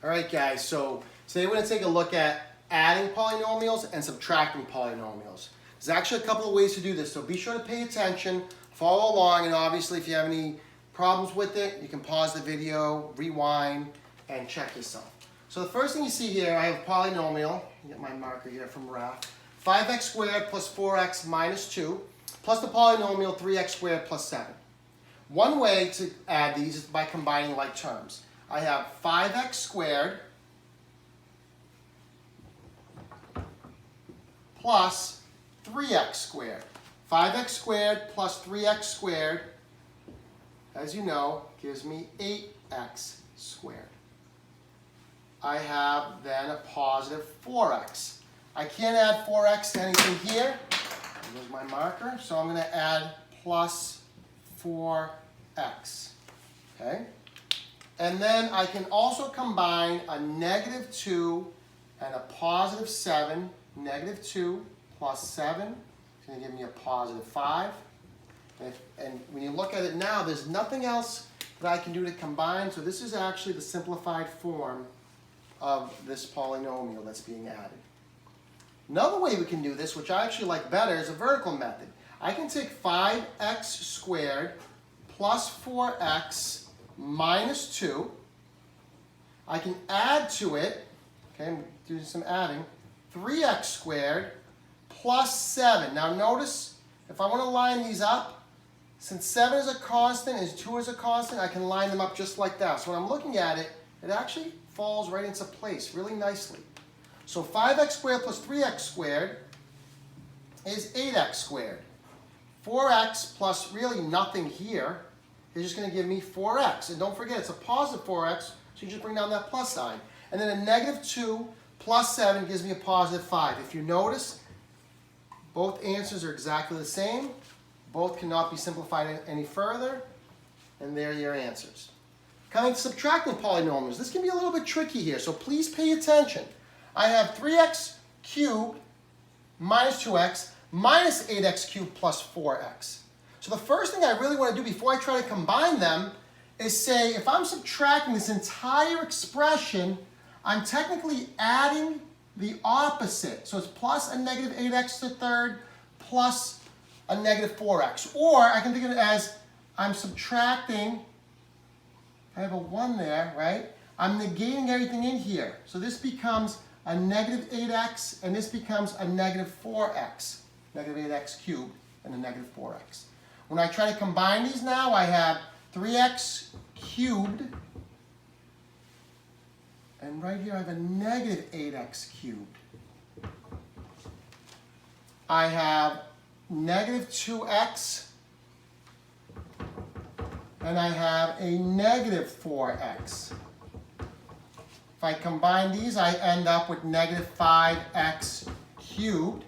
All right, guys, so today we're going to take a look at adding polynomials and subtracting polynomials. There's actually a couple of ways to do this, so be sure to pay attention, follow along, and obviously if you have any problems with it, you can pause the video, rewind, and check yourself. So the first thing you see here, I have a polynomial. Get my marker here from Raph. 5x squared plus 4x minus 2, plus the polynomial 3x squared plus 7. One way to add these is by combining like terms. I have 5x squared plus 3x squared. 5x squared plus 3x squared, as you know, gives me 8x squared. I have then a positive 4x. I can't add 4x to anything here. There's my marker. So I'm going to add plus 4x. Okay? And then I can also combine a negative 2 and a positive 7. Negative 2 plus 7 is going to give me a positive 5. And when you look at it now, there's nothing else that I can do to combine. So this is actually the simplified form of this polynomial that's being added. Another way we can do this, which I actually like better, is a vertical method. I can take 5x squared plus 4x minus 2. I can add to it, okay, I'm doing some adding, 3x squared plus 7. Now notice, if I want to line these up, since 7 is a constant and 2 is a constant, I can line them up just like that. So when I'm looking at it, it actually falls right into place really nicely. So 5x squared plus 3x squared is 8x squared. 4x plus really nothing here is just going to give me 4x. And don't forget, it's a positive 4x, so you just bring down that plus sign. And then a negative 2 plus 7 gives me a positive 5. If you notice, both answers are exactly the same. Both cannot be simplified any further. And there are your answers. Coming to subtracting polynomials, this can be a little bit tricky here, so please pay attention. I have 3x cubed minus 2x minus 8x cubed plus 4x. So the first thing I really want to do before I try to combine them is say, if I'm subtracting this entire expression, I'm technically adding the opposite. So it's plus a negative 8x to the third plus a negative 4x. Or I can think of it as I'm subtracting, I have a 1 there, right? I'm negating everything in here. So this becomes a negative 8x, and this becomes a negative 4x. Negative 8x cubed and a negative 4x. When I try to combine these now, I have 3x cubed, and right here I have a negative 8x cubed. I have negative 2x, and I have a negative 4x. If I combine these, I end up with negative 5x cubed.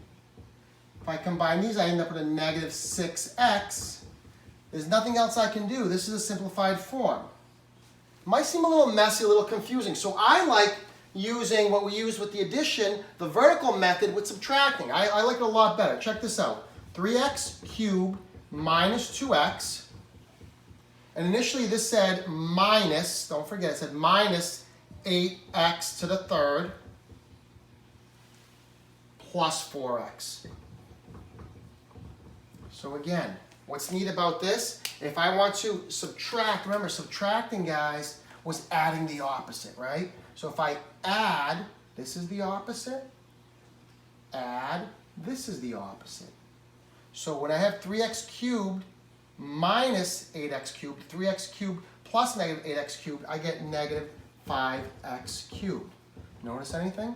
If I combine these, I end up with a negative 6x. There's nothing else I can do. This is a simplified form. It might seem a little messy, a little confusing. So I like using what we use with the addition, the vertical method with subtracting. I like it a lot better. Check this out. 3x cubed minus 2x. And initially this said minus, don't forget, it said minus 8x to the third plus 4x. So again, what's neat about this, if I want to subtract, remember subtracting, guys, was adding the opposite, right? So if I add, this is the opposite, add, this is the opposite. So when I have 3x cubed minus 8x cubed, 3x cubed plus negative 8x cubed, I get negative 5x cubed. Notice anything?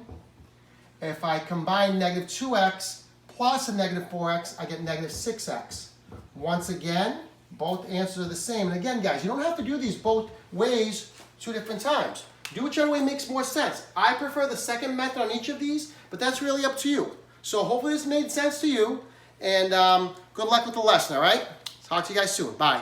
If I combine negative 2x plus a negative 4x, I get negative 6x. Once again, both answers are the same. And again, guys, you don't have to do these both ways 2 different times. Do whichever way makes more sense. I prefer the second method on each of these, but that's really up to you. So hopefully this made sense to you, and good luck with the lesson, all right? Talk to you guys soon. Bye.